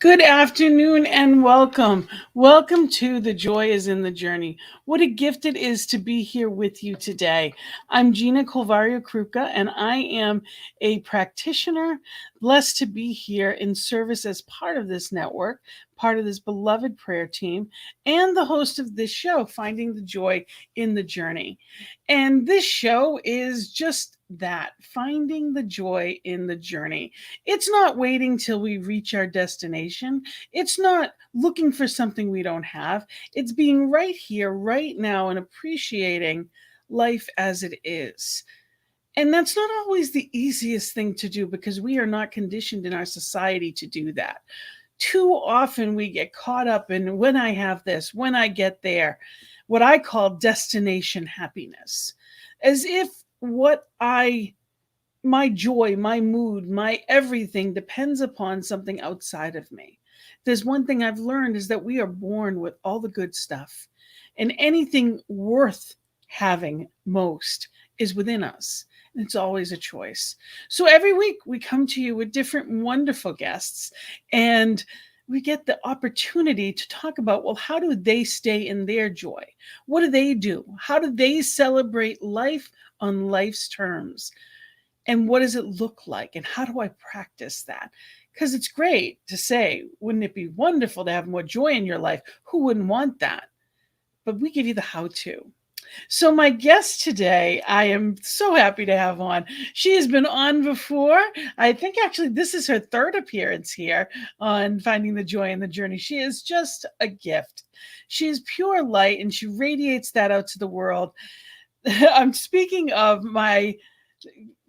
Good afternoon and welcome. Welcome to The Joy is in the Journey. What a gift it is to be here with you today. I'm Gina Colvario Krupka, and I am a practitioner, blessed to be here in service as part of this network, part of this beloved prayer team, and the host of this show, Finding the Joy in the Journey. And this show is just that, finding the joy in the journey. It's not waiting till we reach our destination. It's not looking for something we don't have. It's being right here, right now, and appreciating life as it is. And that's not always the easiest thing to do because we are not conditioned in our society to do that. Too often we get caught up in when I have this, when I get there, what I call destination happiness, as if my joy, my mood, my everything depends upon something outside of me. There's one thing I've learned is that we are born with all the good stuff, and anything worth having most is within us. And it's always a choice. So every week we come to you with different wonderful guests, and we get the opportunity to talk about, well, how do they stay in their joy? What do they do? How do they celebrate life on life's terms? And what does it look like? And how do I practice that? Because it's great to say, wouldn't it be wonderful to have more joy in your life? Who wouldn't want that? But we give you the how to. So, my guest today, I am so happy to have on. She has been on before. I think actually this is her third appearance here on Finding the Joy in the Journey. She is just a gift. She is pure light and she radiates that out to the world. I'm speaking of my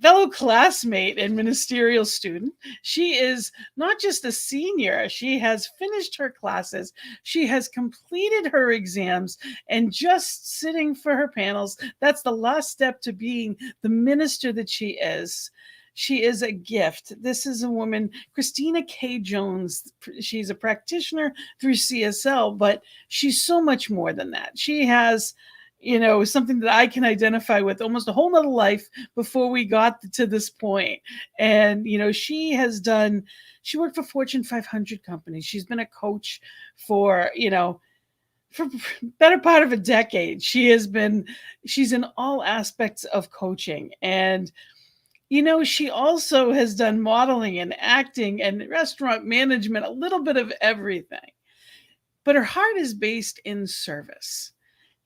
fellow classmate and ministerial student. She is not just a senior, she has finished her classes, she has completed her exams, and just sitting for her panels. That's the last step to being the minister that she is. She is a gift. This is a woman, Christina Jones. She's a practitioner through CSL, but she's so much more than that. She has something that I can identify with almost a whole nother life before we got to this point. And, she worked for Fortune 500 companies. She's been a coach for better part of a decade. She's in all aspects of coaching. And, she also has done modeling and acting and restaurant management, a little bit of everything. But her heart is based in service.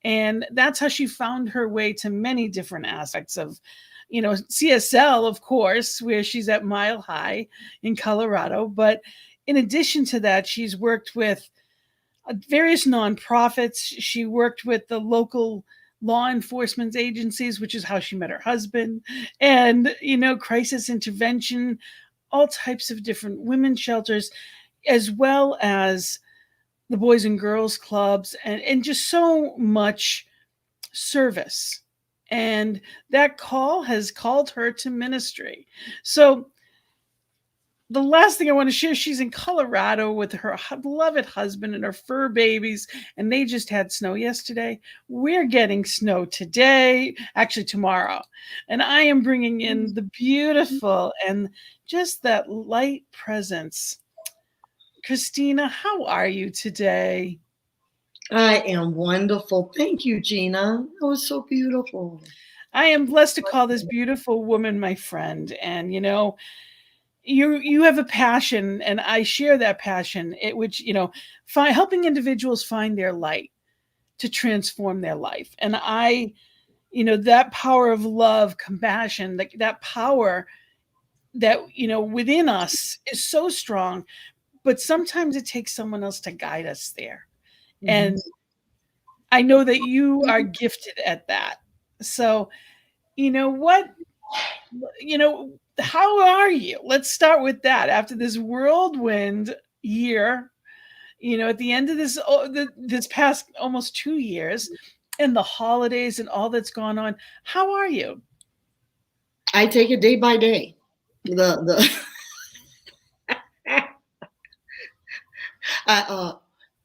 And that's how she found her way to many different aspects of, CSL, of course, where she's at Mile High in Colorado. But in addition to that, she's worked with various nonprofits. She worked with the local law enforcement agencies, which is how she met her husband, and, crisis intervention, all types of different women's shelters, as well as the Boys and Girls Clubs, and just so much service. And that call has called her to ministry. So the last thing I want to share, she's in Colorado with her beloved husband and her fur babies, and they just had snow yesterday. We're getting snow today, actually tomorrow. And I am bringing in the beautiful and just that light presence. Christina, how are you today? I am wonderful. Thank you, Gina. That was so beautiful. I am blessed to call this beautiful woman my friend. And, you have a passion, and I share that passion, which, helping individuals find their light to transform their life. And that power of love, compassion, that power that, within us is so strong, but sometimes it takes someone else to guide us there. And I know that you are gifted at that. So, what, how are you? Let's start with that. After this whirlwind year, at the end of this past almost 2 years, and the holidays and all that's gone on, how are you? I take it day by day. The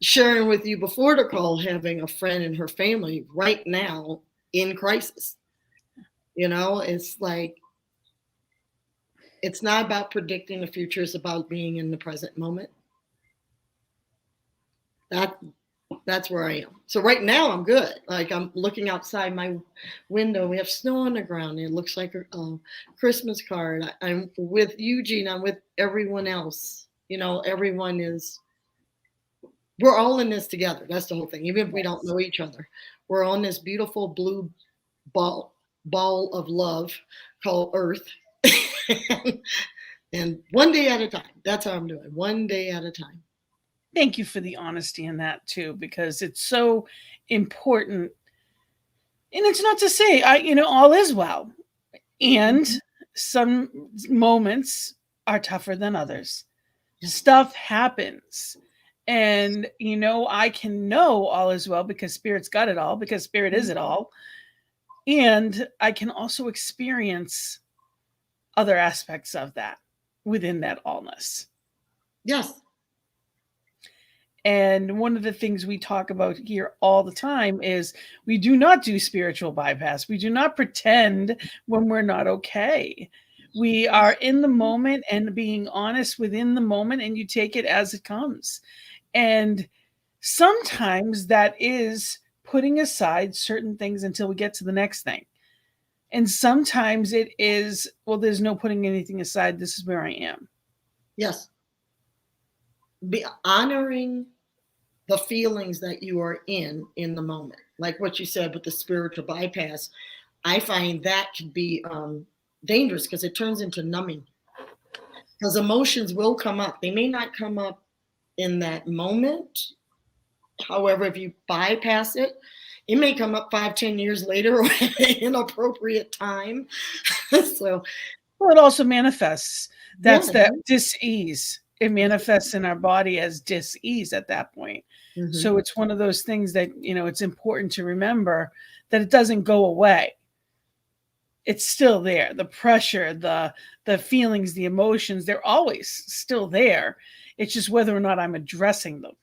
sharing with you before the call, having a friend and her family right now in crisis. It's like, it's not about predicting the future. It's about being in the present moment. That that's where I am. So right now I'm good. Like I'm looking outside my window. We have snow on the ground. It looks like a Christmas card. I'm with you, Gina. I'm with everyone else. You know, everyone is. We're all in this together. That's the whole thing. Even if we don't Yes. know each other, we're on this beautiful blue ball of love called Earth. And one day at a time. That's how I'm doing. One day at a time. Thank you for the honesty in that too, because it's so important. And it's not to say all is well. And Mhm. some moments are tougher than others. Yes. Stuff happens. And I can know all is well because spirit's got it all, because spirit is it all. And I can also experience other aspects of that within that allness. Yes. And one of the things we talk about here all the time is we do not do spiritual bypass. We do not pretend when we're not okay. We are in the moment and being honest within the moment, and you take it as it comes. And sometimes that is putting aside certain things until we get to the next thing. And sometimes it is, well, there's no putting anything aside. This is where I am. Yes. Be honoring the feelings that you are in the moment. Like what you said with the spiritual bypass, I find that can be dangerous because it turns into numbing. Because emotions will come up. They may not come up in that moment. However, if you bypass it, it may come up 5, 10 years later or at an inappropriate time. So, Well, it also manifests. yeah. That's that dis-ease. It manifests in our body as dis-ease at that point. Mm-hmm. So it's one of those things that, it's important to remember that it doesn't go away. It's still there. The pressure, the feelings, the emotions, they're always still there. It's just whether or not I'm addressing them.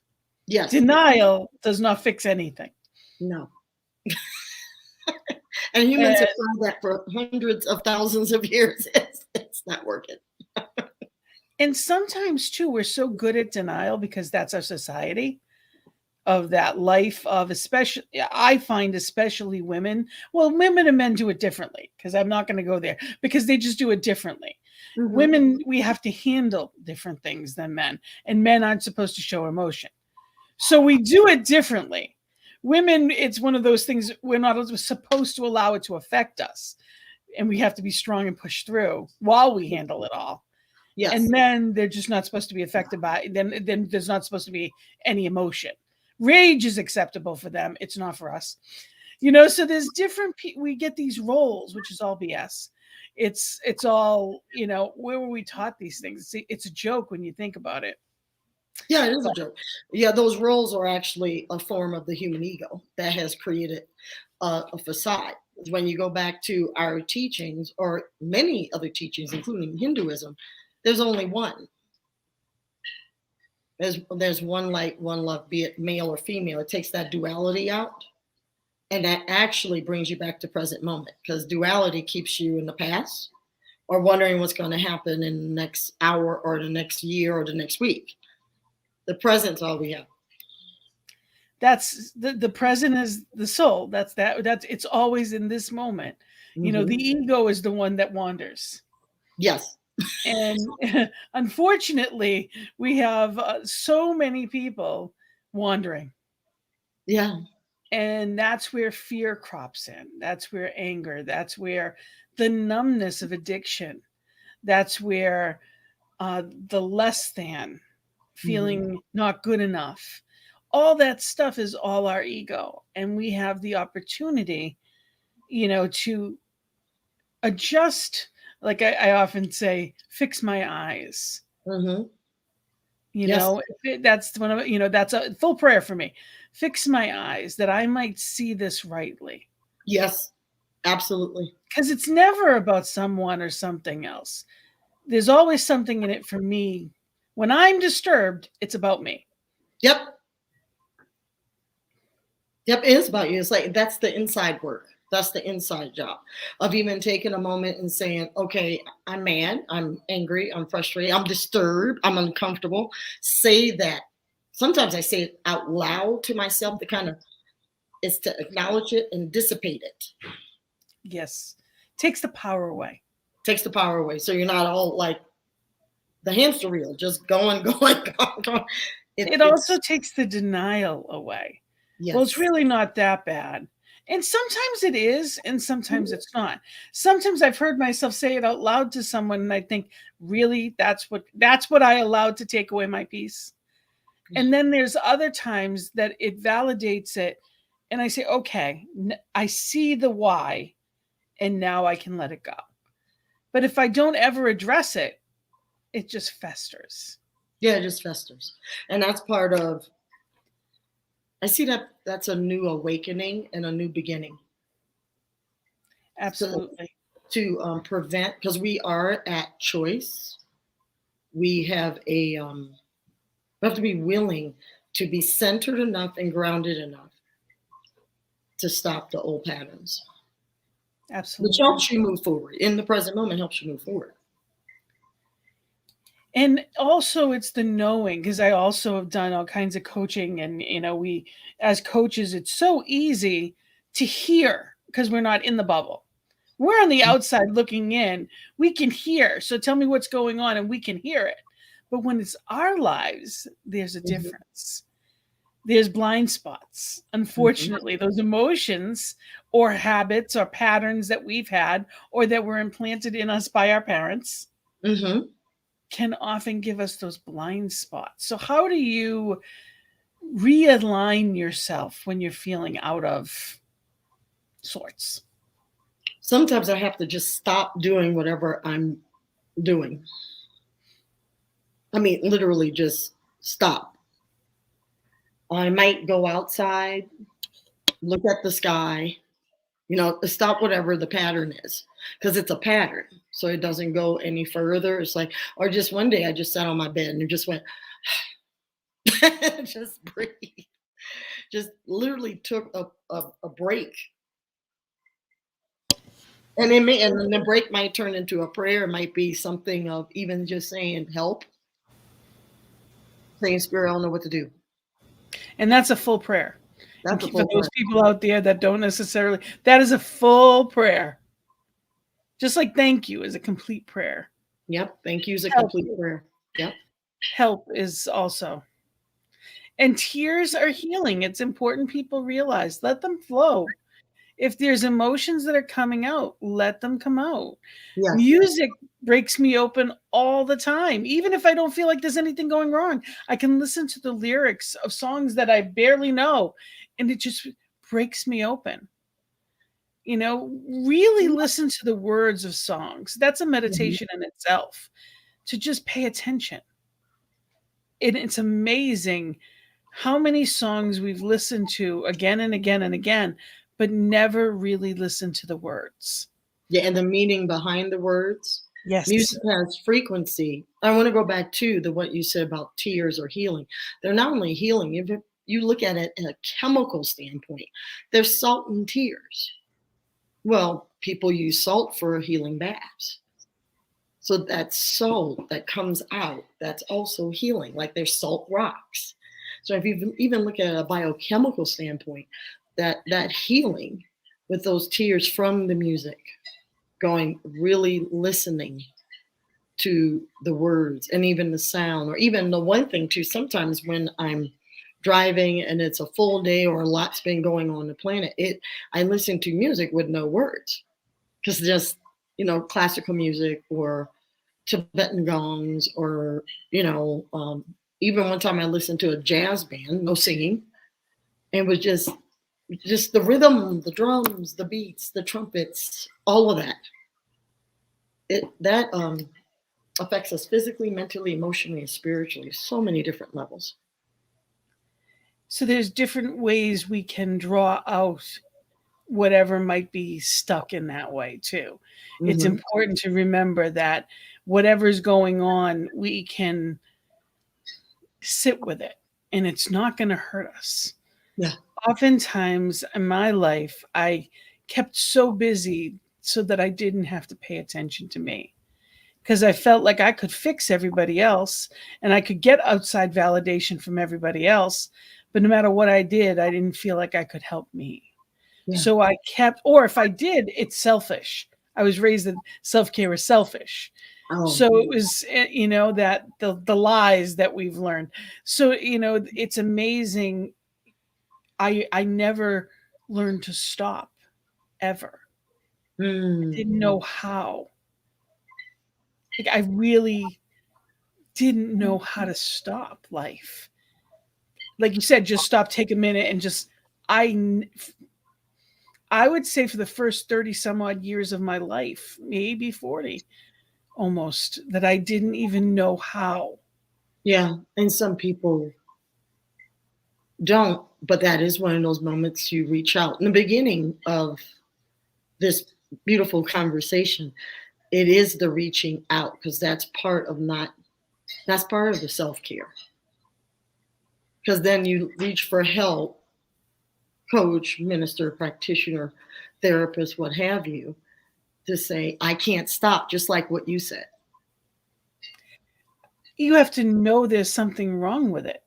Yes. Denial does not fix anything. No. And humans have tried that for hundreds of thousands of years. It's not working. And sometimes too, we're so good at denial because that's our society of that life of, especially I find, especially women. Well, women and men do it differently, because I'm not going to go there, because they just do it differently. Mm-hmm. Women, we have to handle different things than men, and men aren't supposed to show emotion. So we do it differently. Women, it's one of those things we're not supposed to allow it to affect us. And we have to be strong and push through while we handle it all. Yes. And men, they're just not supposed to be affected by it. Then there's not supposed to be any emotion. Rage is acceptable for them. It's not for us. So there's different, we get these roles, which is all BS. It's all, where were we taught these things? It's a joke when you think about it. Yeah, it is a joke. Yeah, those roles are actually a form of the human ego that has created a facade. When you go back to our teachings or many other teachings, including Hinduism, there's only one. There's one light, one love, be it male or female. It takes that duality out. And that actually brings you back to present moment, because duality keeps you in the past or wondering what's going to happen in the next hour or the next year or the next week. The present's all we have. That's the present is the soul. That's it's always in this moment. Mm-hmm. The ego is the one that wanders. Yes. And unfortunately, we have so many people wandering. Yeah. And that's where fear crops in. That's where anger, that's where the numbness of addiction, that's where the less than, feeling Mm-hmm. not good enough. All that stuff is all our ego. And we have the opportunity, to adjust. Like I often say, fix my eyes. Mm-hmm. Yes. That's one of, that's a full prayer for me. Fix my eyes that I might see this rightly. Yes. Absolutely. Because it's never about someone or something else. There's always something in it for me. When I'm disturbed, it's about me. Yep. Yep. It is about you. It's like that's the inside work. That's the inside job of even taking a moment and saying, okay, I'm mad, I'm angry, I'm frustrated, I'm disturbed, I'm uncomfortable. Say that sometimes I say it out loud to myself to kind of, is to acknowledge it and dissipate it. Yes. Takes the power away. Takes the power away. So you're not all like the hamster wheel, just going, going. It also takes the denial away. Yes. Well, it's really not that bad. And sometimes it is, and sometimes it's not. Sometimes I've heard myself say it out loud to someone, and I think, really, that's what I allowed to take away my peace. And then there's other times that it validates it, and I say, okay, I see the why, and now I can let it go. But if I don't ever address it, it just festers. Yeah, it just festers. And that's part of, I see that that's a new awakening and a new beginning. Absolutely. So, to prevent, because we are at choice, we have we have to be willing to be centered enough and grounded enough to stop the old patterns. Absolutely. Which helps you move forward. In the present moment, helps you move forward. And also it's the knowing, because I also have done all kinds of coaching, and we, as coaches, it's so easy to hear because we're not in the bubble. We're on the outside looking in. We can hear. So tell me what's going on, and we can hear it. But when it's our lives, there's a difference. There's blind spots. Unfortunately, those emotions or habits or patterns that we've had or that were implanted in us by our parents can often give us those blind spots. So how do you realign yourself when you're feeling out of sorts? Sometimes I have to just stop doing whatever I'm doing. I mean, literally just stop. I might go outside, look at the sky, stop whatever the pattern is, because it's a pattern. So it doesn't go any further. It's like, or just one day I just sat on my bed and just went, just breathe. Just literally took a break. And then the break might turn into a prayer. It might be something of even just saying help. Saying, Spirit, I don't know what to do. And that's a full prayer. That's for those people out there that don't necessarily, that is a full prayer. Just like thank you is a complete prayer. Yep. Thank you is a complete prayer. Yep. Help is also. And tears are healing. It's important people realize. Let them flow. If there's emotions that are coming out, let them come out. Yes. Music breaks me open all the time. Even if I don't feel like there's anything going wrong, I can listen to the lyrics of songs that I barely know, and it just breaks me open. Really listen to the words of songs. That's a meditation in itself, to just pay attention. And it's amazing how many songs we've listened to again and again and again, but never really listened to the words. Yeah, and the meaning behind the words. Yes. Music has frequency. I want to go back to what you said about tears or healing. They're not only healing, if you look at it in a chemical standpoint, there's salt in tears. Well, people use salt for healing baths. So that salt that comes out, that's also healing, like there's salt rocks. So if you even look at a biochemical standpoint, that healing with those tears from the music, going, really listening to the words and even the sound, or even the one thing too, sometimes when I'm driving and it's a full day or a lot's been going on the planet, I listen to music with no words, because just, classical music or Tibetan gongs, or, even one time I listened to a jazz band, no singing, and was just the rhythm, the drums, the beats, the trumpets, all of that. That affects us physically, mentally, emotionally, and spiritually, so many different levels. So there's different ways we can draw out whatever might be stuck in that way too. It's important to remember that whatever's going on, we can sit with it and it's not going to hurt us. Yeah. Oftentimes in my life, I kept so busy so that I didn't have to pay attention to me. because I felt like I could fix everybody else and I could get outside validation from everybody else. But no matter what I did, I didn't feel like I could help me. Yeah. So I kept, or if I did, it's selfish. I was raised that self-care is selfish. Oh, So it was, that the lies that we've learned. So, it's amazing. I never learned to stop ever. I didn't know how. Like I really didn't know how to stop life. Like you said, just stop, take a minute, and just I I would say for the first 30 some odd years of my life, maybe 40 almost, that I didn't even know how. yeah. And some people don't, but that is one of those moments you reach out. In the beginning of this beautiful conversation, it is the reaching out, because that's part of the self-care. Because then you reach for help, coach, minister, practitioner, therapist, what have you, to say, I can't stop, just like what you said. You have to know there's something wrong with it.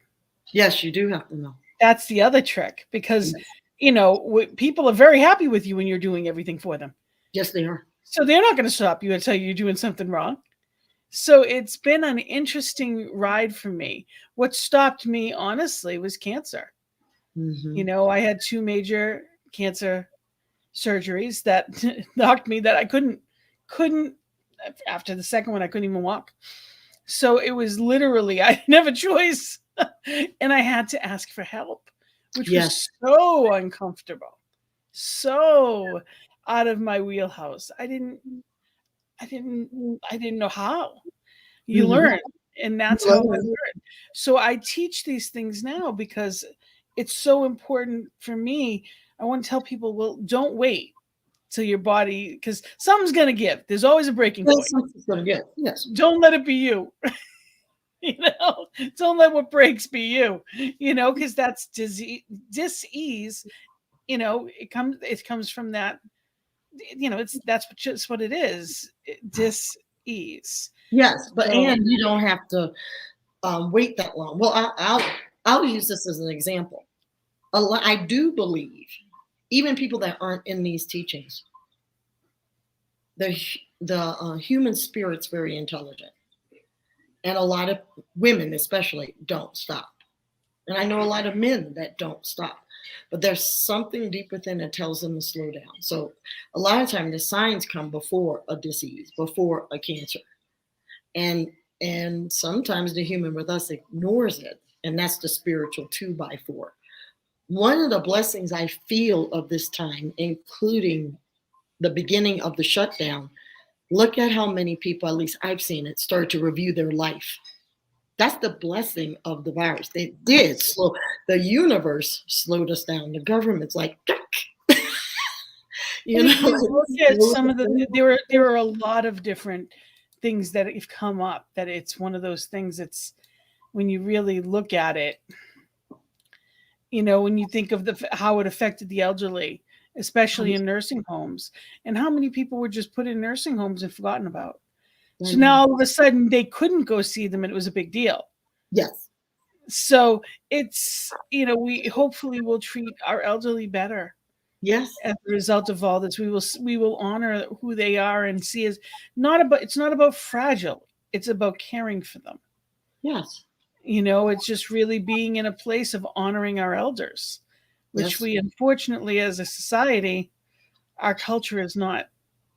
Yes, you do have to know. That's the other trick, because people are very happy with you when you're doing everything for them. Yes, they are. So they're not going to stop you and tell you you're doing something wrong. So it's been an interesting ride for me. What stopped me, honestly, was cancer. Mm-hmm. I had 2 major cancer surgeries that knocked me, that I couldn't after the second one I couldn't even walk. So it was literally, I didn't have a choice. And I had to ask for help, which Yes. was so uncomfortable, so out of my wheelhouse. I didn't know how. You Mm-hmm. learn, and that's how I learned. So I teach these things now because it's so important for me. I want to tell people, well, don't wait till your body, because something's going to give. There's always a breaking point. Something's going to get. Yes. Don't let it be you. Don't let what breaks be you. Because that's dis-ease. It comes from that. That's just what it is. Dis-ease. Yes, but and you don't have to wait that long. Well, I'll use this as an example. I do believe, even people that aren't in these teachings, the human spirit's very intelligent, and a lot of women, especially, don't stop. And I know a lot of men that don't stop, but there's something deep within that tells them to slow down. So a lot of time the signs come before a disease, before a cancer. And sometimes the human with us ignores it, and that's the spiritual 2x4. One of the blessings I feel of this time, including the beginning of the shutdown, look at how many people, at least I've seen it, start to review their life. That's the blessing of the virus. They did slow. The universe slowed us down. The government's like, look at some of there are a lot of different things that have come up, that it's one of those things. It's when you really look at it, when you think of how it affected the elderly, especially in nursing homes, and how many people were just put in nursing homes and forgotten about. So now all of a sudden they couldn't go see them, and it was a big deal. Yes. So it's, we hopefully will treat our elderly better. Yes. As a result of all this, we will honor who they are and see as it's not about fragile. It's about caring for them. Yes. It's just really being in a place of honoring our elders, which we, unfortunately, as a society, our culture is not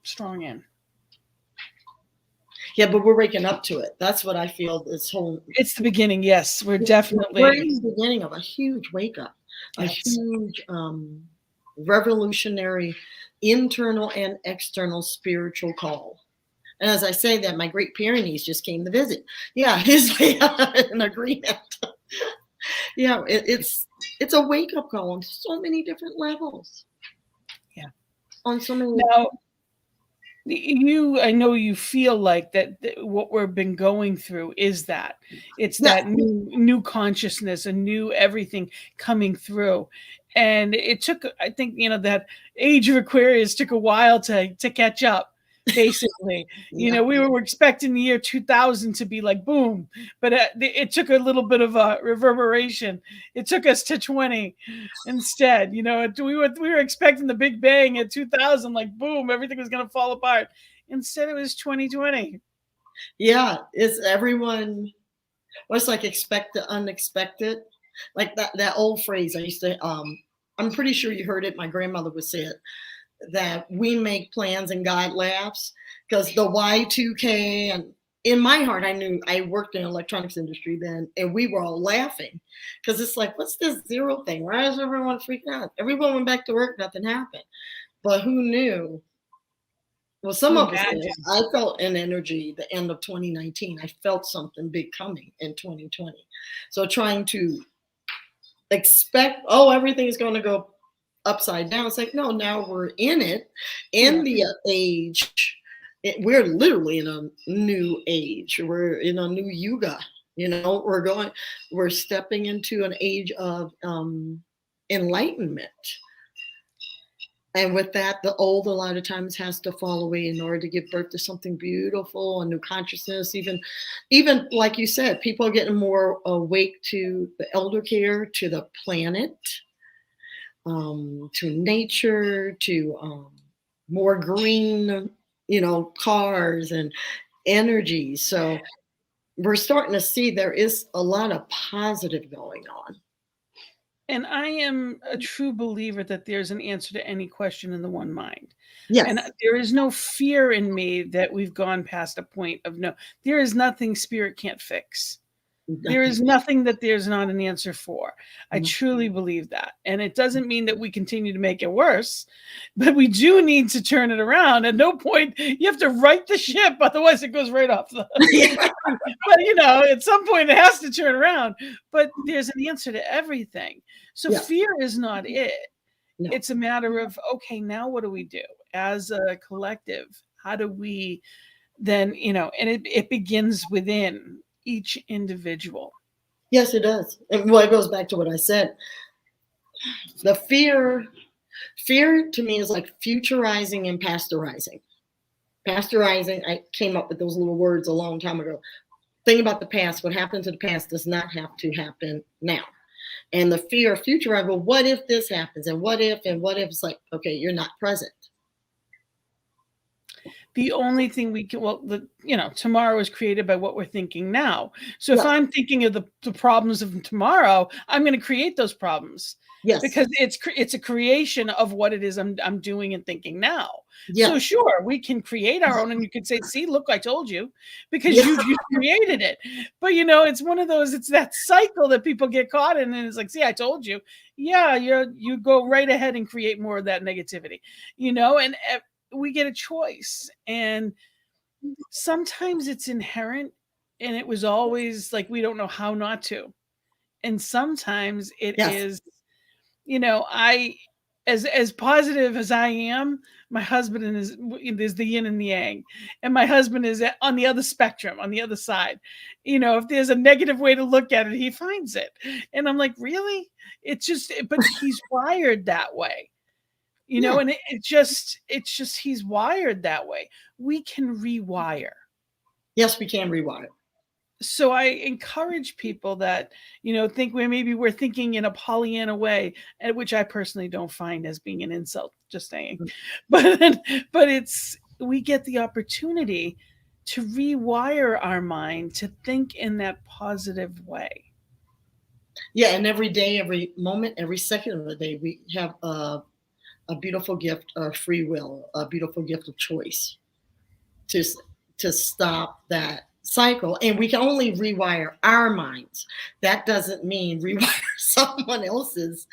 strong in. Yeah, but we're waking up to it. That's what I feel. It's the beginning. Yes, we're in the beginning of a huge wake up, a huge revolutionary internal and external spiritual call. And as I say that, my great Pyrenees just came to visit. Yeah, his an agreement. Yeah, it's a wake up call on so many different levels. Yeah, on so many. Now, I know you feel like that what we've been going through is that it's that new consciousness, a new everything coming through. And it took, I think, that age of Aquarius took a while to catch up, basically. Yeah. We were expecting the year 2000 to be like boom, but it took a little bit of a reverberation. It took us to 20 instead. We were expecting the Big Bang at 2000, like boom, everything was going to fall apart. Instead, it was 2020. Yeah. It's everyone. Well, it's like expect the unexpected. Like that old phrase I used to. I'm pretty sure you heard it. My grandmother would say it, that we make plans and God laughs, because the Y2K, and in my heart, I knew I worked in the electronics industry then, and we were all laughing because it's like, what's this zero thing? Why is everyone freaking out? Everyone went back to work, nothing happened. But who knew? Well, some of us did. Imagine. I felt an energy the end of 2019. I felt something big coming in 2020. So trying to expect, oh, everything's going to go upside down. It's like, no, now we're in it, in Yeah. the age. We're literally in a new age. We're in a new yuga. We're stepping into an age of enlightenment. And with that, the old a lot of times has to fall away in order to give birth to something beautiful, a new consciousness. Even like you said, people are getting more awake to the elder care, to the planet, to nature, to more green, cars and energy. So we're starting to see there is a lot of positive going on. And I am a true believer that there's an answer to any question in the one mind. And Yes, there is no fear in me that we've gone past a point of no. There is nothing spirit can't fix. There nothing. is nothing that there's not an answer for. I truly believe that. And it doesn't mean that we continue to make it worse, but we do need to turn it around. At no point, you have to right the ship, otherwise, it goes right off the. But, at some point, it has to turn around. But there's an answer to everything. So Yeah, fear is not it. no. It's a matter of, okay, now what do we do as a collective? How do we then, and it begins within each individual. Yes, it does. And well, it goes back to what I said. The fear to me is like futurizing and pasteurizing. Pasteurizing, I came up with those little words a long time ago. Think about the past. What happened to the past does not have to happen now. And the fear of future, well, what if this happens? And what if, it's like, okay, you're not present. The only thing we can, well, tomorrow is created by what we're thinking now. So if Yeah. I'm thinking of the problems of tomorrow, I'm going to create those problems Yes. because it's a creation of what it is I'm doing and thinking now. Yes. So sure, we can create our own, and you could say, "See, look, I told you," because Yeah. you created it. But it's one of those. It's that cycle that people get caught in, and it's like, "See, I told you." Yeah, you go right ahead and create more of that negativity, and we get a choice, and sometimes it's inherent, and it was always like we don't know how not to, and sometimes it Yes. is, I, as positive as I am, my husband is the yin and the yang, and my husband is on the other spectrum, on the other side. If there's a negative way to look at it, he finds it, and I'm like, really? But he's wired that way. Yeah. And it's just he's wired that way. We can rewire. Yes, we can rewire. So I encourage people that, think we're thinking in a Pollyanna way, and which I personally don't find as being an insult, just saying. But we get the opportunity to rewire our mind to think in that positive way. Yeah, and every day, every moment, every second of the day, we have a beautiful gift of free will, a beautiful gift of choice to stop that cycle. And we can only rewire our minds. That doesn't mean rewire someone else's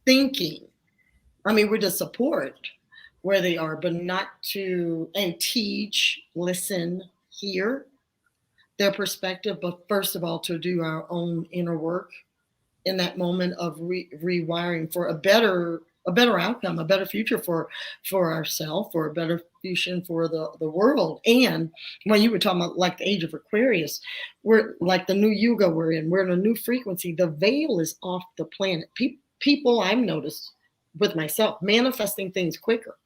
thinking. I mean, we're to support where they are, but not to, and teach, listen, hear their perspective, but first of all, to do our own inner work in that moment of rewiring for a better outcome, a better future for ourselves, for a better future for the world. And when you were talking about like the age of Aquarius, we're like the new yuga we're in a new frequency. The veil is off the planet. People I've noticed with myself manifesting things quicker.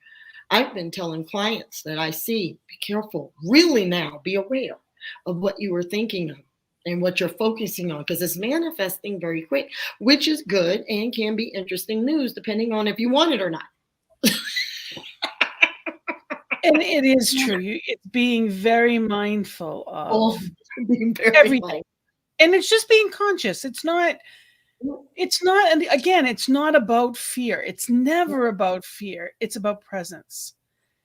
I've been telling clients that I see, be careful, really now, be aware of what you were thinking of and what you're focusing on, because it's manifesting very quick, which is good and can be interesting news depending on if you want it or not. And it is true. It's being very mindful Oh, of being very everything. mindful. And it's just being conscious. And again, it's not about fear. It's never about fear. It's about presence.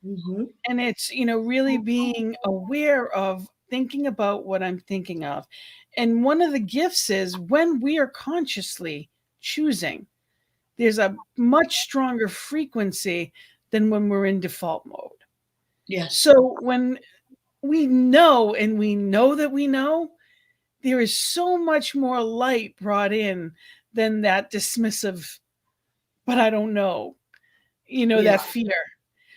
Mm-hmm. And it's, really being aware of thinking about what I'm thinking of. And one of the gifts is when we are consciously choosing, there's a much stronger frequency than when we're in default mode. Yes. So when we know and we know that we know, there is so much more light brought in than that dismissive, but I don't know, Yeah. that fear.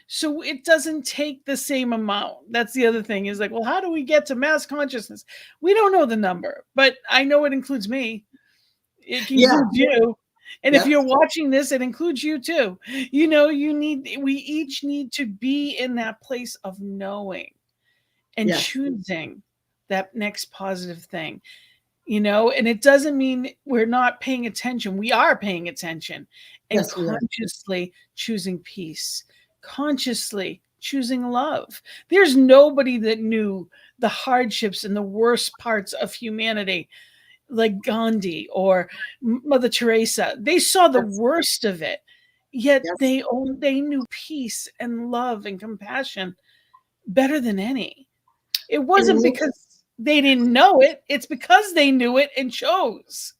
So it doesn't take the same amount. That's the other thing is like, well, how do we get to mass consciousness? We don't know the number, but I know it includes me. It Yeah. includes you. And if Yes. you're watching this, it includes you too. We each need to be in that place of knowing and Yes. choosing that next positive thing. And it doesn't mean we're not paying attention. We are paying attention and Yes, we are. consciously choosing peace, consciously choosing love. There's nobody that knew the hardships and the worst parts of humanity like Gandhi or Mother Teresa. They saw the Yes. worst of it, yet Yes. they knew peace and love and compassion better than any. It And wasn't look, because they didn't know it, it's because they knew it and chose.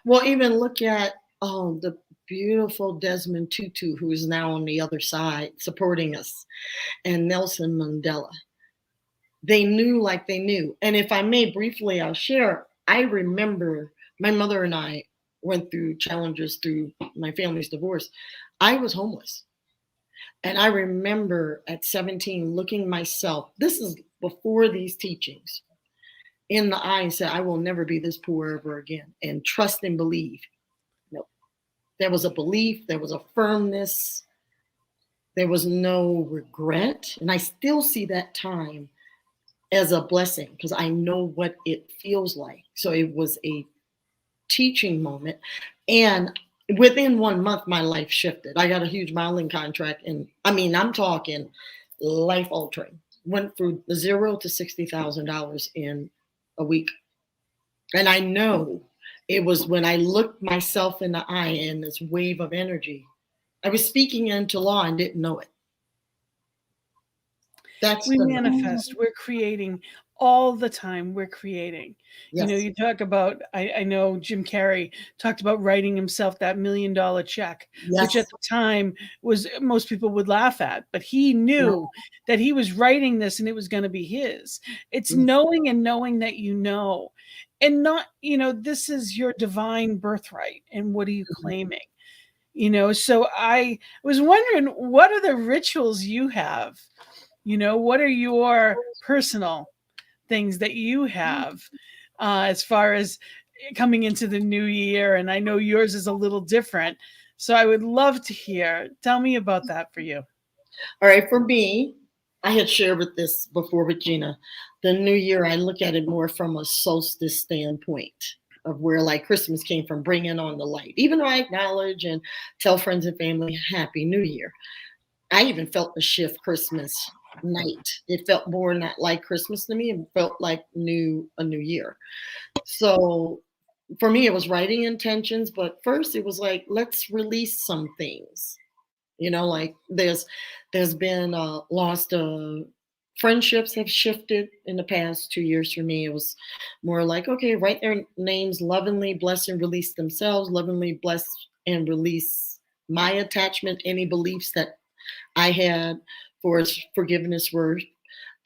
well, even look at the beautiful Desmond Tutu, who is now on the other side supporting us, and Nelson Mandela. They knew like they knew. And if I may briefly, I'll share. I remember my mother and I went through challenges through my family's divorce. I was homeless. And I remember at 17 looking myself, this is before these teachings, in the eye and said, I will never be this poor ever again. And trust and believe. No, there was a belief, there was a firmness, there was no regret. And I still see that time as a blessing because I know what it feels like. So it was a teaching moment. And within 1 month, my life shifted. I got a huge modeling contract. And I mean, I'm talking life altering. Went through zero to $60,000 in a week. And I know it was when I looked myself in the eye in this wave of energy, I was speaking into law and didn't know it. That's We the manifest, we're creating all the time. We're creating. yes, You talk about, I know Jim Carrey talked about writing himself that $1 million check, which at yes, the time was most people would laugh at, but he yes, knew that he was writing this and it was going to be his. It's knowing and knowing that and not, this is your divine birthright. And what are you claiming? So I was wondering, what are the rituals you have? What are your personal things that you have as far as coming into the new year? And I know yours is a little different. So I would love to hear. Tell me about that for you. All right, for me, I had shared with this before with Gina. The new year, I look at it more from a solstice standpoint of where like Christmas came from, bringing on the light. Even though I acknowledge and tell friends and family, Happy New Year. I even felt the shift Christmas night. It felt more not like Christmas to me. It felt like a new year. So for me, it was writing intentions, but first it was like, let's release some things. Like there's been lost friendships have shifted in the past 2 years for me. It was more like, okay, write their names, lovingly bless and release themselves, lovingly bless and release my attachment, any beliefs that I had for its forgiveness word.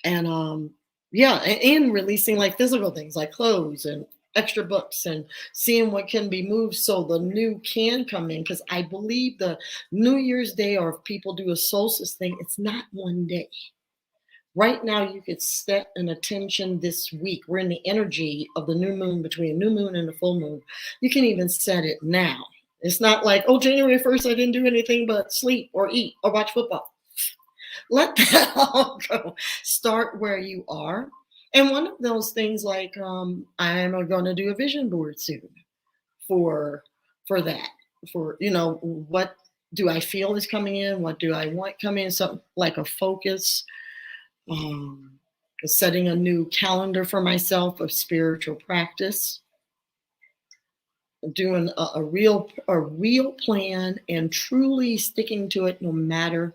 And yeah, and releasing like physical things like clothes and extra books and seeing what can be moved so the new can come in. Because I believe the New Year's Day, or if people do a solstice thing, it's not one day. Right now, you could set an attention this week. We're in the energy of the new moon, between a new moon and a full moon. You can even set it now. It's not like, oh, January 1st, I didn't do anything but sleep or eat or watch football. let that all go. Start where you are. And one of those things like I'm going to do a vision board soon for that. For what do I feel is coming in? What do I want coming in? Something like a focus. Um, Setting a new calendar for myself of spiritual practice. Doing a real plan and truly sticking to it no matter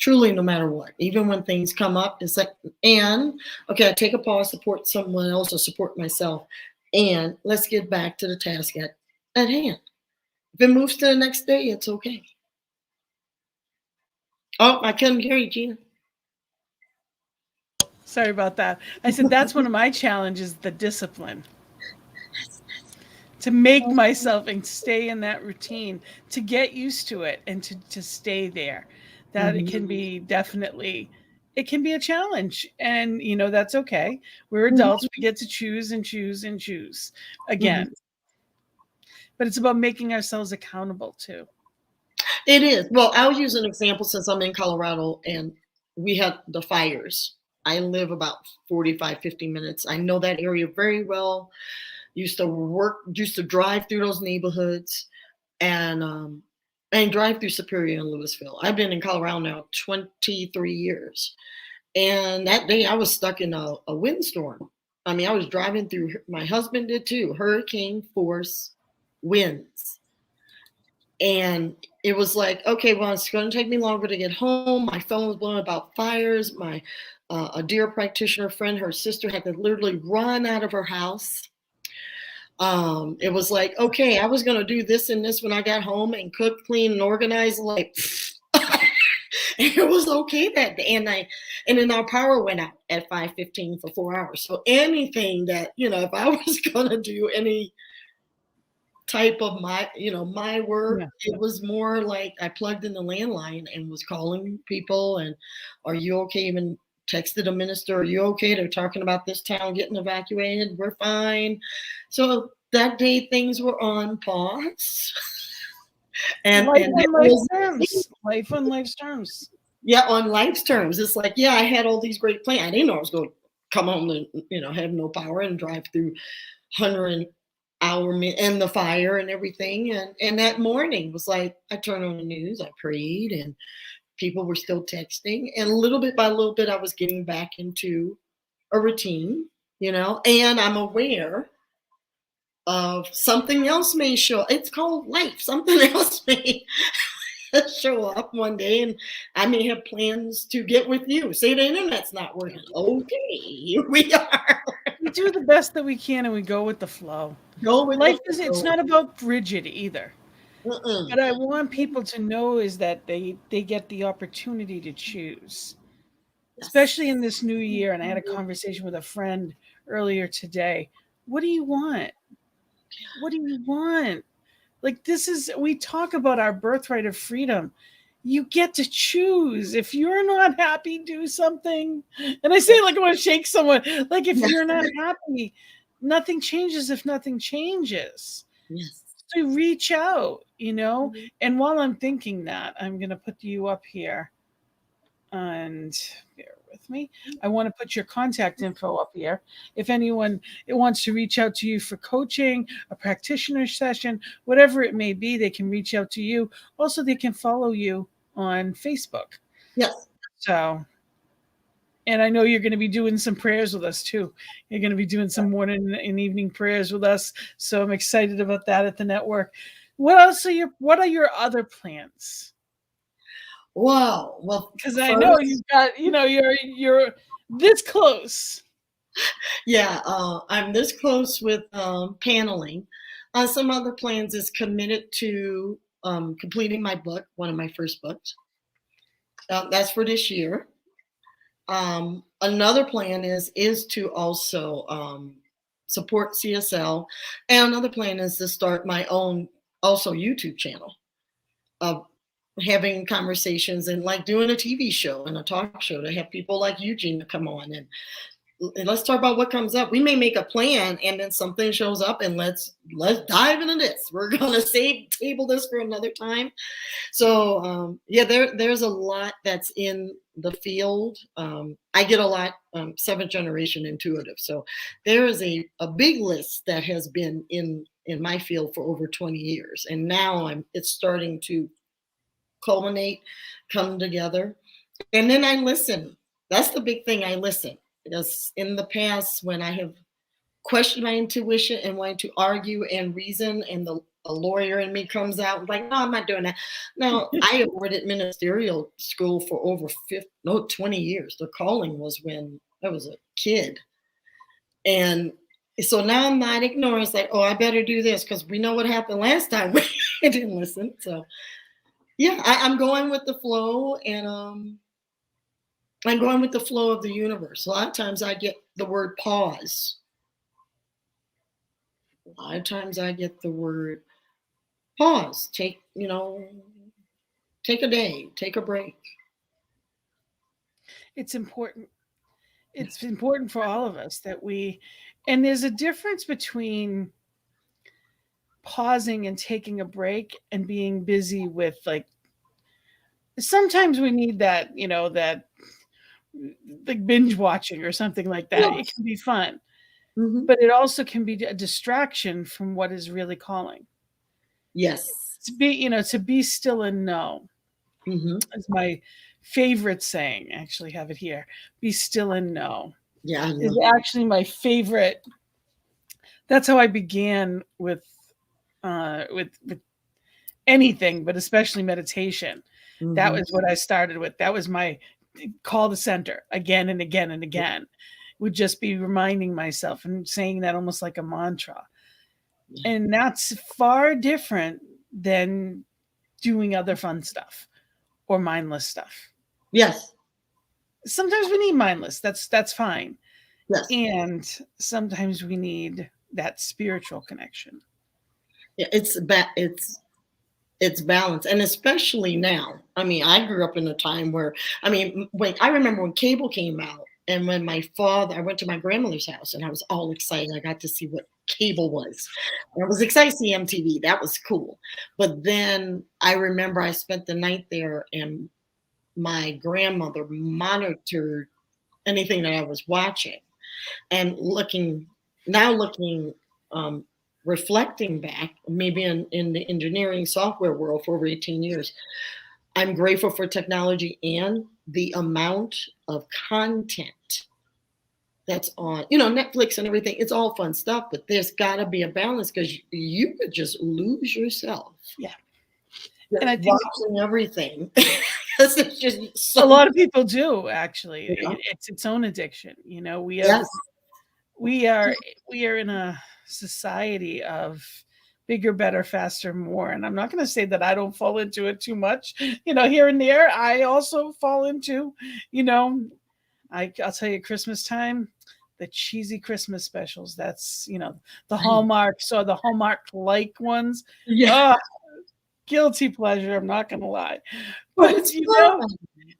what. Even when things come up, it's like, and okay, I take a pause, support someone else or support myself, and let's get back to the task at hand. If it moves to the next day, it's okay. Oh, I couldn't hear you, Gina. Sorry about that. I said that's one of my challenges, the discipline. To make myself and stay in that routine, to get used to it and to stay there. That it can be definitely, it can be a challenge. And that's okay. We're adults, we get to choose and choose and choose again. But it's about making ourselves accountable too. It is. Well, I'll use an example since I'm in Colorado and we had the fires. I live about 45, 50 minutes. I know that area very well. Used to drive through those neighborhoods and drive through Superior and Louisville. I've been in Colorado now 23 years. And that day I was stuck in a windstorm. I mean, I was driving through, my husband did too, hurricane force winds. And it was like, okay, well, it's going to take me longer to get home. My phone was blowing about fires. My a dear practitioner friend, her sister had to literally run out of her house. It was like, okay, I was going to do this and this when I got home and cook, clean, and organize. Like, it was okay that day. And then our power went out at 5:15 for 4 hours. So anything that, if I was going to do any type of my work, it was more like I plugged in the landline and was calling people and, are you okay? Even texted a minister, are you okay? They're talking about this town getting evacuated. We're fine. So that day things were on pause. And life on life's terms. Life on life's terms. Yeah, on life's terms. It's like, yeah, I had all these great plans. I didn't know I was going to come home and have no power and drive through 100-hour and the fire and everything. And that morning was like, I turned on the news, I prayed, and people were still texting. And little bit by little bit, I was getting back into a routine, and I'm aware of something else may show. It's called life. Something else may show up one day, and I may have plans to get with you. Say the internet's not working. Okay, here we are. We do the best that we can, and we go with the flow. Life is, it's not about rigid either. But I want people to know is that they get the opportunity to choose, especially in this new year. And I had a conversation with a friend earlier today. What do you want? What do you want? Like, we talk about our birthright of freedom. You get to choose. If you're not happy, do something. And I say it like I want to shake someone. Like, if you're not happy, nothing changes if nothing changes. Yes. So reach out, And while I'm thinking that, I'm going to put you up here. And bear with me. I want to put your contact info up here. If anyone wants to reach out to you for coaching, a practitioner session, whatever it may be, they can reach out to you. Also, they can follow you on Facebook. Yes. So, and I know you're going to be doing some prayers with us too. You're going to be doing some morning and evening prayers with us. So I'm excited about that at the network. What are your other plans? Wow. Well, because I know you've got, you're this close. Yeah, I'm this close with paneling. Some other plans is committed to completing my book, one of my first books. That's for this year. Another plan is to also support CSL, and another plan is to start my own also YouTube channel of having conversations and like doing a TV show and a talk show to have people like you, Gina, come on and let's talk about what comes up. We may make a plan and then something shows up and let's dive into this. We're gonna table this for another time. So yeah, there's a lot that's in the field. I get a lot, seventh generation intuitive. So there is a big list that has been in my field for over 20 years. And now it's starting to culminate, come together. And then I listen. That's the big thing. I listen. Because in the past, when I have questioned my intuition and wanted to argue and reason, and the a lawyer in me comes out like, no, I'm not doing that. No, I have worked at ministerial school for over 20 years. The calling was when I was a kid. And so now I'm not ignoring. It's like, oh, I better do this because we know what happened last time we didn't listen. So yeah, I'm going with the flow, and I'm going with the flow of the universe. A lot of times I get the word pause. A lot of times I get the word pause. Take a day, take a break. It's important. It's important for all of us that and there's a difference between pausing and taking a break and being busy with, like, sometimes we need that, that like binge watching or something like that. It Yes. can be fun, Mm-hmm. but it also can be a distraction from what is really calling. Yes. To be still and know Mm-hmm. is my favorite saying. I actually have it here. Be still and know Yeah, I is love it. actually my favorite. That's how I began with anything, but especially meditation. That Mm-hmm. was what I started with. That was my call to center again and again and again. Would just be reminding myself and saying that almost like a mantra. Yeah. And that's far different than doing other fun stuff or mindless stuff. Yes. Sometimes we need mindless. That's fine. Yes. And sometimes we need that spiritual connection. Yeah, it's balance, and especially now. I mean, I grew up in a time where, I mean, when I remember when cable came out, and when I went to my grandmother's house, and I was all excited. I got to see what cable was. I was excited to see MTV. That was cool. But then I remember I spent the night there, and my grandmother monitored anything that I was watching. And looking, um, reflecting back, maybe in the engineering software world for over 18 years, I'm grateful for technology and the amount of content that's on, Netflix and everything. It's all fun stuff, but there's got to be a balance, because you could just lose yourself Yeah. And just I think watching everything. Because it's just a so. lot of people do actually. Yeah. It's its own addiction. Yes. We are we are in a society of bigger, better, faster, more. And I'm not going to say that I don't fall into it too much. Here and there, I also fall into, you know, I'll tell you, Christmas time, the cheesy Christmas specials. That's the Hallmarks or the Hallmark like ones. Yeah. Oh, guilty pleasure. I'm not going to lie, But but it's fun.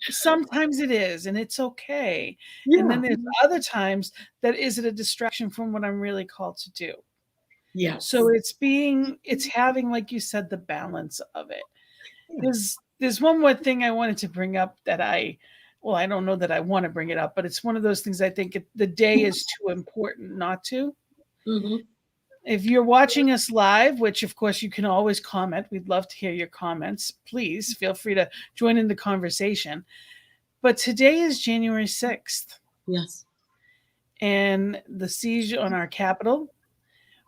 sometimes it is, and it's okay. And Yeah. then there's other times that isn't a distraction from what I'm really called to do. So Yes. it's having, like you said, the balance of it. Yeah. There's one more thing I wanted to bring up that well, I don't know that I want to bring it up, but it's one of those things I think the day is too important not to. Mm-hmm. If you're watching us live, which of course you can always comment, we'd love to hear your comments. Please feel free to join in the conversation. But today is January 6th, Yes. and the siege on our capital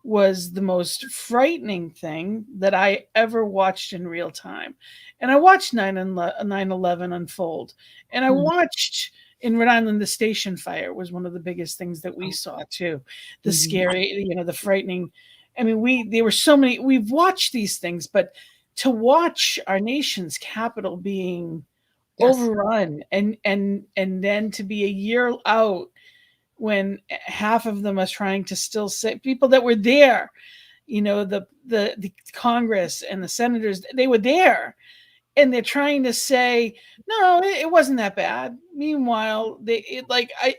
was the most frightening thing that I ever watched in real time. And I watched 9/11 unfold. And I Mhm. watched in Rhode Island, the station fire was one of the biggest things that we saw too. The Mhm. scary, the frightening. I mean, there were so many, we've watched these things, but to watch our nation's capital being Yes. overrun and then to be a year out when half of them are trying to still say, people that were there, the Congress and the senators, they were there, and they're trying to say, no, it wasn't that bad. Meanwhile,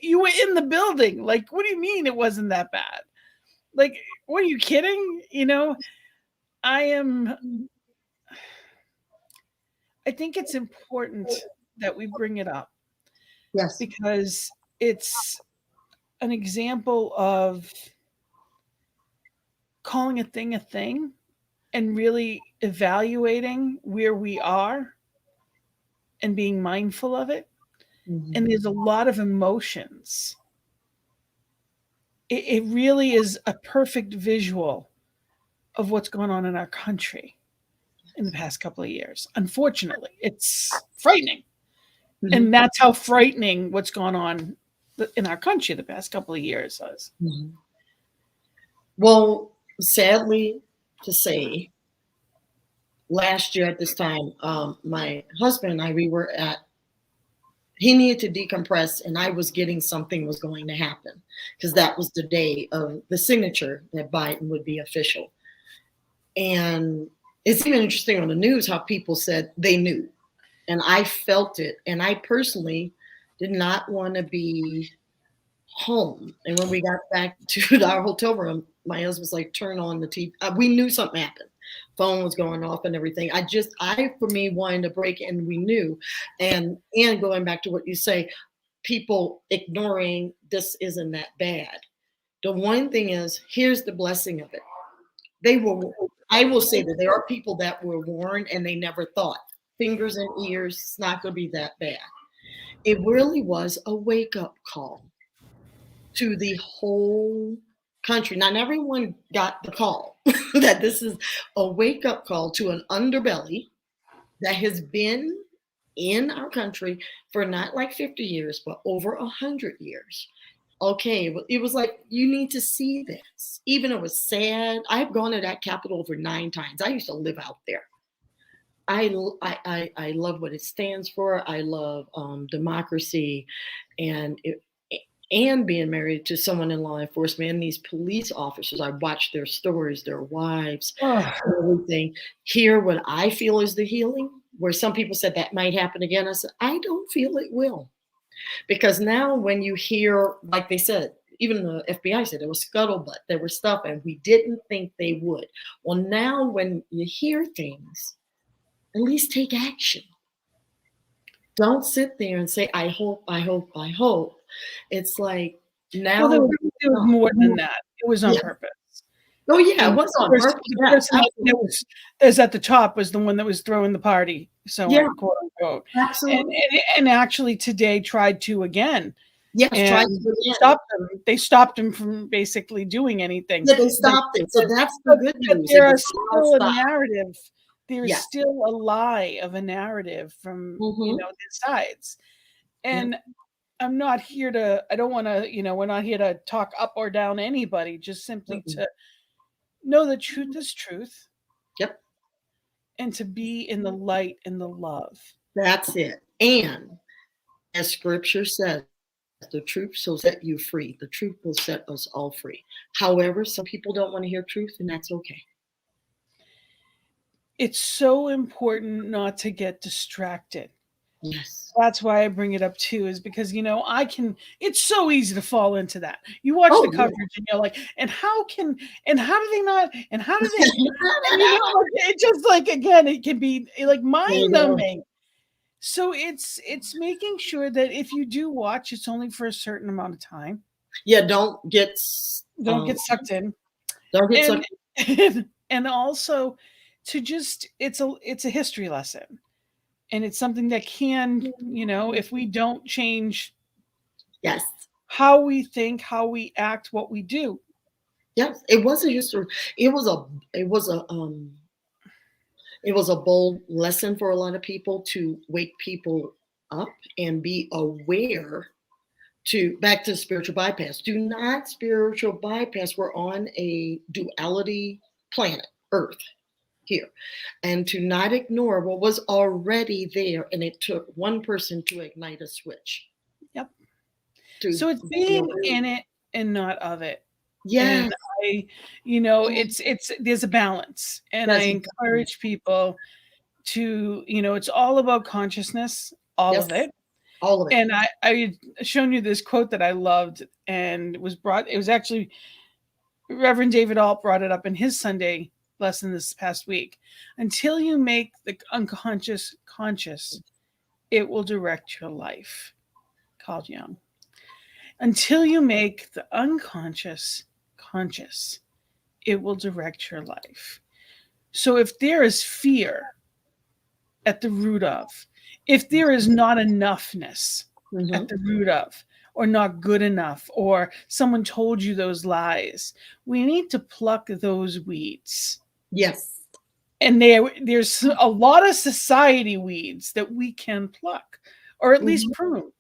you were in the building. Like, what do you mean it wasn't that bad? Like, what are you kidding? I am. I think it's important that we bring it up. Yes. because it's an example of calling a thing and really evaluating where we are and being mindful of it. Mhm. And there's a lot of emotions. It really is a perfect visual of what's going on in our country in the past couple of years. Unfortunately, it's frightening. Mhm. And that's how frightening what's gone on in our country the past couple of years is. Mhm. Well, sadly to say, last year at this time, my husband and I, we were at, he needed to decompress, and I was getting something was going to happen because that was the day of the signature that Biden would be official. And it's even interesting on the news how people said they knew. And I felt it. And I personally did not want to be home. And when we got back to our hotel room, my husband's like, turn on the TV. We knew something happened. Phone was going off and everything. For me, wanted to break, and we knew. And going back to what you say, people ignoring this isn't that bad. The one thing is, here's the blessing of it. They were, I will say that there are people that were warned and they never thought. Fingers and ears, it's not going to be that bad. It really was a wake up call to the whole country. Not everyone got the call that this is a wake up call to an underbelly that has been in our country for not like 50 years, but over 100 years. Okay, it was like, you need to see this. Even it was sad. I've gone to that Capitol over 9 times. I used to live out there. I love what it stands for. I love democracy, and and being married to someone in law enforcement and these police officers. I watch their stories, their wives, Oh, everything. Hear what I feel is the healing. Where some people said that might happen again, I said I don't feel it will, because now when you hear, like they said, even the FBI said there was scuttlebutt, there was stuff, and we didn't think they would. Well, now when you hear things, at least take action. Don't sit there and say, I hope, I hope, I hope. It's like well, now, there was more than that. It was on yeah. purpose. Oh, yeah, it And was on purpose. the Yeah, person that absolutely. was at the top was the one that was throwing the party, so Yeah, on, quote unquote. absolutely. And actually today tried to again, Yes, and try to again. stopped them. They stopped him from basically doing anything. Yeah, they But stopped it. So that's the but good but news. It there are was all still a stopped. narrative. There is Yeah. still a lie of a narrative from, Mm-hmm. the sides. Yeah. And I don't wanna, we're not here to talk up or down anybody, just simply Mm-mm. to know that truth is truth Yep. and to be in the light and the love. That's it. And as scripture says, the truth shall set you free. The truth will set us all free. However, some people don't want to hear truth, and that's okay. It's so important not to get distracted. Yes. That's why I bring it up too, is because it's so easy to fall into that. You watch the Oh, yeah. coverage and you're like, and how do they not, and how do they, and it just like, again, it can be like There you mind go. numbing. So it's making sure that if you do watch, it's only for a certain amount of time. Yeah, don't get Don't get sucked in. don't get And sucked. and also to just it's a history lesson. And it's something that can, if we don't change Yes. how we think, how we act, what we do. Yes. It was a history. It was a it was a um it was a bold lesson for a lot of people to wake people up and be aware. To back to spiritual bypass. Do not spiritual bypass. We're on a duality planet, Earth here. And to not ignore what was already there. And it took one person to ignite a switch. Yep. To So it's be being aware. in it and not of it. Yes. And it's there's a balance. And I That's encourage people to, it's all about consciousness, all yes, of it. all of it. And I shown you this quote that I loved, and it was actually Reverend David Alt brought it up in his Sunday lesson this past week. Until you make the unconscious conscious, it will direct your life. Carl Jung. Until you make the unconscious conscious, it will direct your life. So if there is fear at the root of, if there is not enoughness Mm-hmm. at the root of, or not good enough, or someone told you those lies, we need to pluck those weeds. Yes. And there's a lot of society weeds that we can pluck, or at least Mm-hmm. prune.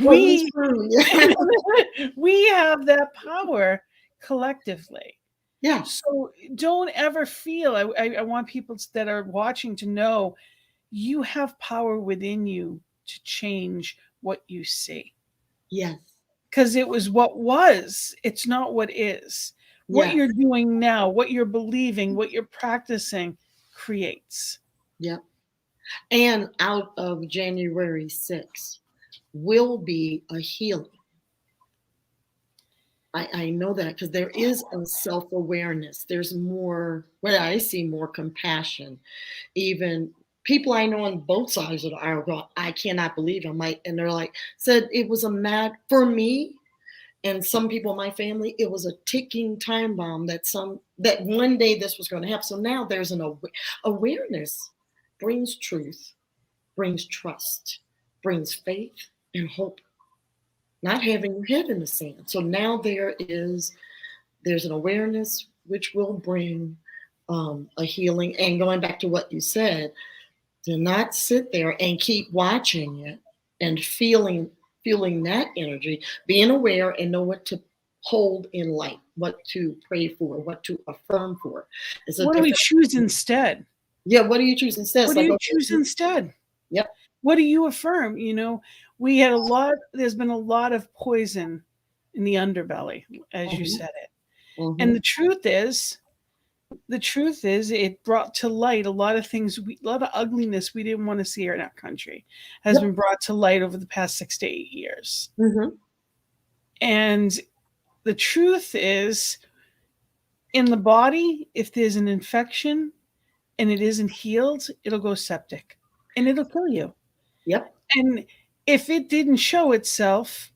Well, at least we true. Yeah. we have that power collectively. Yeah. So don't ever feel, I want people that are watching to know you have power within you to change what you see. Yes. Because it was what was, it's not what is. What Yes. you're doing now, what you're believing, what you're practicing creates. Yep. And out of January 6th will be a healing. I know that because there is a self-awareness. There's more, what I see, more compassion. Even people I know on both sides of the aisle go, I cannot believe it. And they're like, said it was for me and some people in my family, it was a ticking time bomb that one day this was going to happen. So now there's an awareness brings truth, brings trust, brings faith and hope. Not having your head in the sand. So now there's an awareness which will bring a healing. And going back to what you said, to not sit there and keep watching it and feeling that energy, being aware and know what to hold in light, what to pray for, what to affirm for. It's a What do we different. choose instead? Yeah, what do you choose instead? What It's do like, you okay, choose instead? yep. What do you affirm? There's been a lot of poison in the underbelly, as you Mm-hmm. said it. Mm-hmm. And the truth is it brought to light a lot of things, a lot of ugliness we didn't want to see in our country has Yep. been brought to light over the past 6 to 8 years. Mm-hmm. And the truth is, in the body, if there's an infection and it isn't healed, it'll go septic and it'll kill you. Yep. And if it didn't show itself,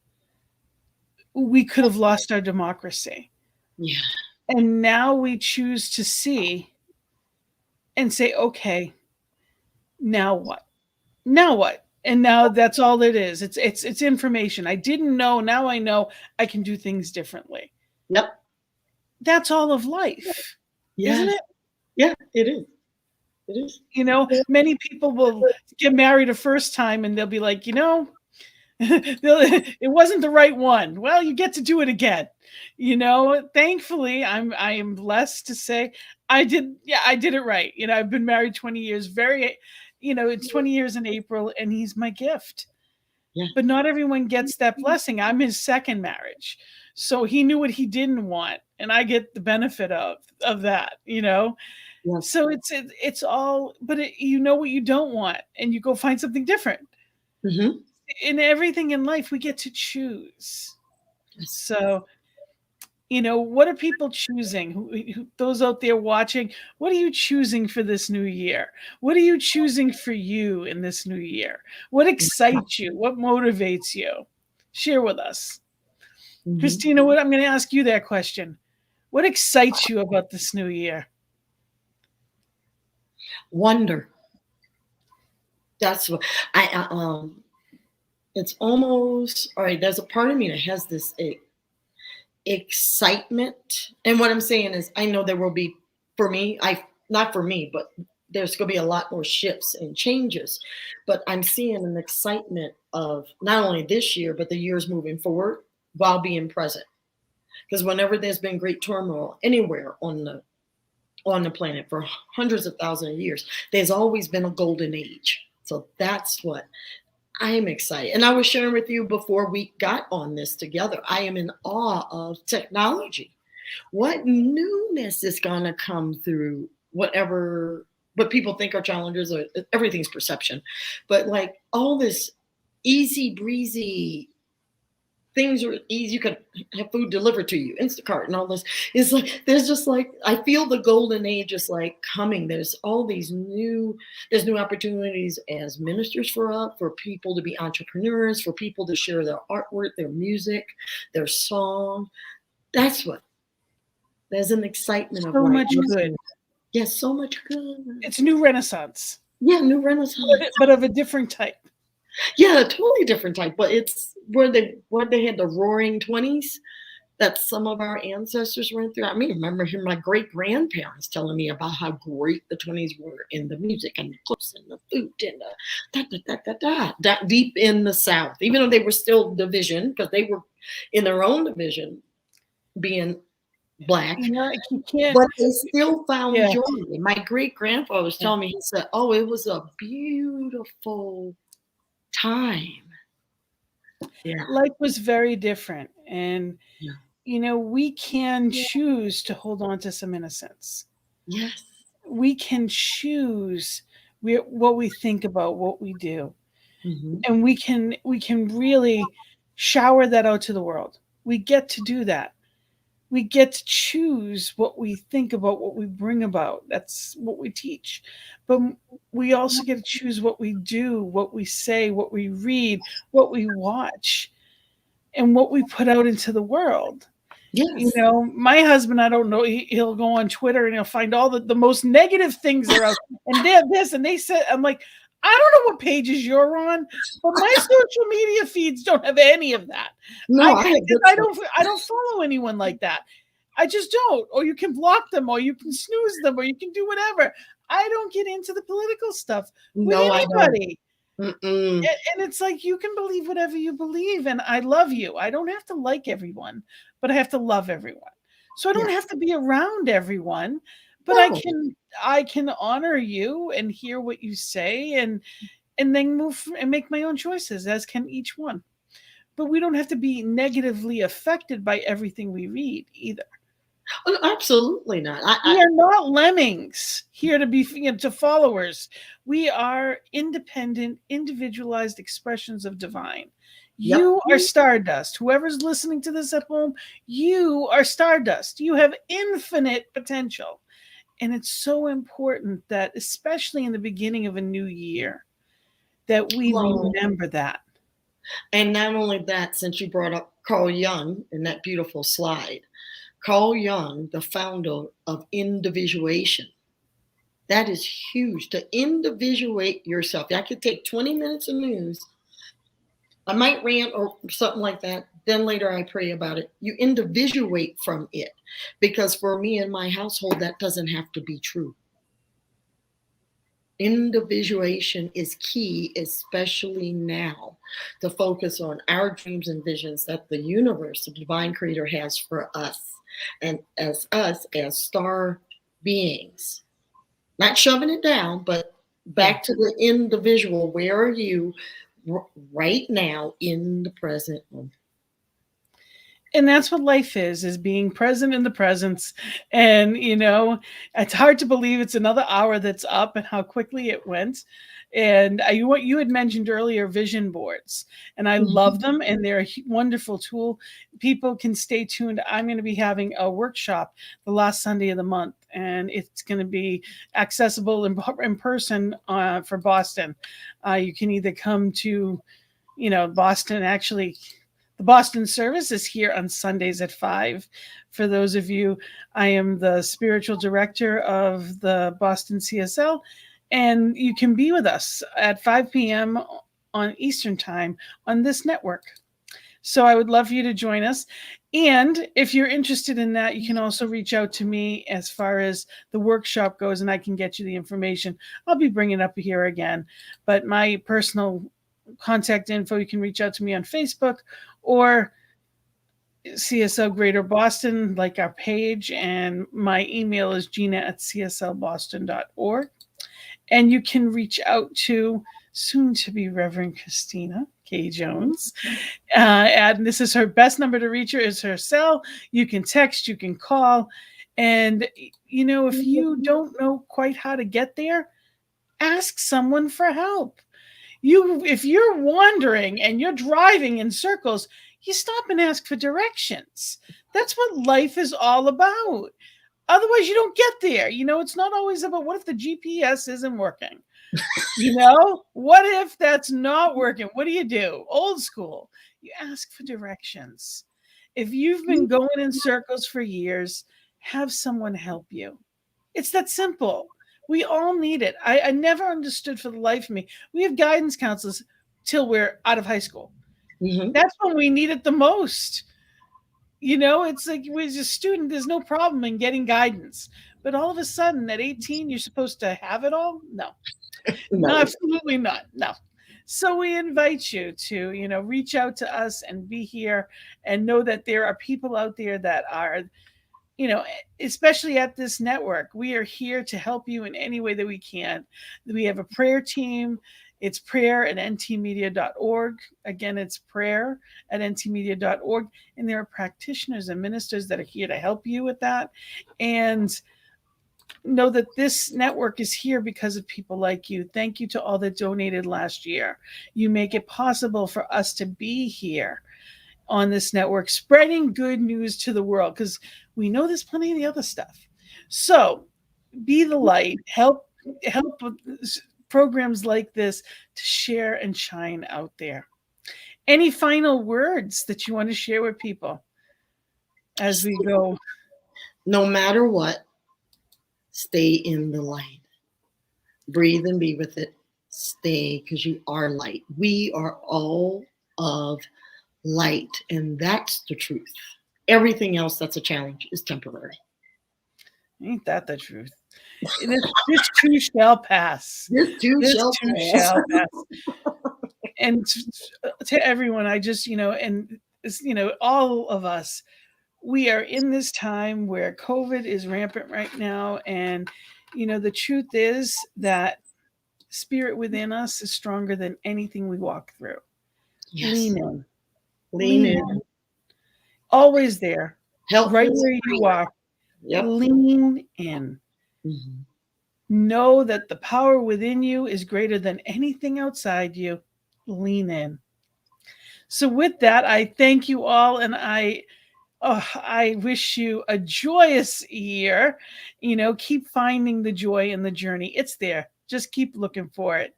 we could have lost our democracy. Yeah. And now we choose to see and say, okay, now what? Now what? And now that's all it is. It's information. I didn't know, now I know I can do things differently. Yep. That's all of life, isn't Yes. it? Yeah, it is. It is. Many people will get married a first time and they'll be like, it wasn't the right one. Well, you get to do it again. Thankfully, I am blessed to say I did it right. I've been married 20 years, it's 20 years in April, and he's my gift. Yeah. But not everyone gets that blessing. I'm his second marriage. So he knew what he didn't want, and I get the benefit of that. Yes. So it's all, but you know what you don't want, and you go find something different. Mm-hmm. In everything in life, we get to choose. Yes. So, what are people choosing? Those out there watching, what are you choosing for this new year? What are you choosing for you in this new year? What excites you? What motivates you? Share with us. Mm-hmm. Christina, I'm going to ask you that question. What excites you about this new year? Wonder. That's what it's almost all right. There's a part of me that has this excitement, and what I'm saying is, I know there will be, for me, not for me, but there's going to be a lot more shifts and changes. But I'm seeing an excitement of not only this year, but the years moving forward while being present. Because whenever there's been great turmoil anywhere on the planet for hundreds of thousands of years, there's always been a golden age. So that's what I'm excited. And I was sharing with you before we got on this together, I am in awe of technology. What newness is going to come through what people think are challenges, or everything's perception. But like all this easy breezy things are easy. You can have food delivered to you, Instacart and all this. It's like, there's just like, I feel the golden age is like coming. There's all these there's new opportunities as ministers for people to be entrepreneurs, for people to share their artwork, their music, their song. That's what, there's an excitement of So like, much good. yes, so much good. It's new renaissance, Yeah, new renaissance. but of a different type. Yeah, a totally different type. But it's where they had the roaring 20s that some of our ancestors went through. I mean, I remember hearing my great grandparents telling me about how great the 20s were in the music and the clothes and the food and the that deep in the South, even though they were still division because they were in their own division being Black, You know, you can't. but they still found Yeah. joy. My great grandfather was telling me, he said, "Oh, it was a beautiful time." Yeah. Life was very different, and Yeah. you know, we can choose to hold on to some innocence. Yes. We can choose what we think about what we do, Mm-hmm. and we can really shower that out to the world. We get to do that. We get to choose what we think about, what we bring about. That's what we teach. But we also get to choose what we do, what we say, what we read, what we watch, and what we put out into the world. You Yes. know, my husband, I don't know, he'll go on Twitter and he'll find all the most negative things are out. And they have this, and they said, I'm like, I don't know what pages you're on, but my social media feeds don't have any of that. No, I had good stuff. I don't follow anyone like that. I just don't. Or you can block them, or you can snooze them, or you can do whatever. I don't get into the political stuff with No, I don't. anybody. Mm-mm. And it's like, you can believe whatever you believe, and I love you. I don't have to like everyone, but I have to love everyone. So I don't Yes. have to be around everyone, but No. I can honor you and hear what you say, and then move and make my own choices, as can each one. But we don't have to be negatively affected by everything we read either. Oh, absolutely not. We are not lemmings here to be, you know, to followers. We are independent, individualized expressions of divine. Yep. You are stardust. Whoever's listening to this at home, you are stardust. You have infinite potential. And it's so important that, especially in the beginning of a new year, that we Well, remember that. and not only that, since you brought up Carl Jung in that beautiful slide, Carl Jung, the founder of individuation, that is huge. To individuate yourself. I could take 20 minutes of news. I might rant or something like that. Then later I pray about it. You individuate from it. Because for me and my household, that doesn't have to be true. Individuation is key, especially now, to focus on our dreams and visions that the universe, the divine creator, has for us. And as us, as star beings. Not shoving it down, but back to the individual. Where are you right now in the present moment? And that's what life is being present in the presence. And you know, it's hard to believe it's another hour that's up and how quickly it went. And what you had mentioned earlier, vision boards, and I love them, and they're a wonderful tool. People can stay tuned. I'm going to be having a workshop the last Sunday of the month, and it's going to be accessible in person for Boston. You can either come to, you know, Boston. Actually, the Boston service is here on Sundays at 5. For those of you, I am the spiritual director of the Boston CSL, and you can be with us at 5 p.m. on Eastern Time on this network. So I would love for you to join us. And if you're interested in that, you can also reach out to me as far as the workshop goes, and I can get you the information. I'll be bringing it up here again. But my personal contact info, you can reach out to me on Facebook or CSL Greater Boston, like our page, and my email is gina@cslboston.org. And you can reach out to soon to be Reverend Christina K. Jones. And this is her best number to reach her, is her cell. You can text, you can call. And, you know, if you don't know quite how to get there, ask someone for help. If you're wandering and you're driving in circles, you stop and ask for directions. That's what life is all about. Otherwise, you don't get there. It's not always about what if the GPS isn't working? What if that's not working? What do? Old school. You ask for directions. If you've been going in circles for years, have someone help you. It's that simple. We all need it. I never understood for the life of me. We have guidance counselors till we're out of high school. Mhm. That's when we need it the most. It's like as a student, there's no problem in getting guidance. But all of a sudden, at 18, you're supposed to have it all? No, No. absolutely not. No. So we invite you to, reach out to us and be here and know that there are people out there that are, especially at this network. We are here to help you in any way that we can. We have a prayer team. It's prayer@ntmedia.org. Again, it's prayer@ntmedia.org. And there are practitioners and ministers that are here to help you with that. And know that this network is here because of people like you. Thank you to all that donated last year. You make it possible for us to be here on this network, spreading good news to the world, because we know there's plenty of the other stuff. So be the light, help programs like this to share and shine out there. Any final words that you want to share with people as we go? No matter what, stay in the light. Breathe and be with it. Stay, because you are light. We are all of light, and that's the truth. Everything else that's a challenge is temporary. Ain't that the truth? This too shall pass. This too This shall too pass. shall pass. And to everyone, I just, all of us, we are in this time where COVID is rampant right now. And, the truth is that spirit within us is stronger than anything we walk through. Yes. Lean in. Lean in. Always there. Help right where you are. Yep. Lean in. Mm-hmm. Know that the power within you is greater than anything outside you. Lean in. So with that, I thank you all, and I wish you a joyous year. Keep finding the joy in the journey. It's there. Just keep looking for it.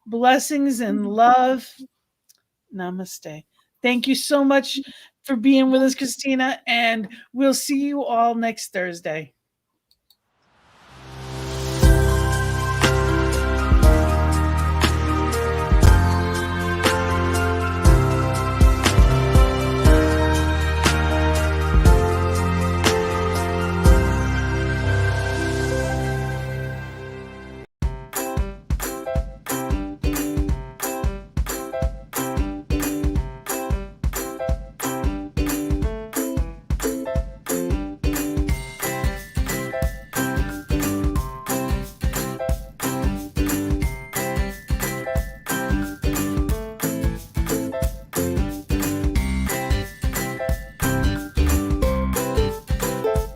Blessings and love. Namaste. Thank you so much for being with us, Christina, and we'll see you all next Thursday.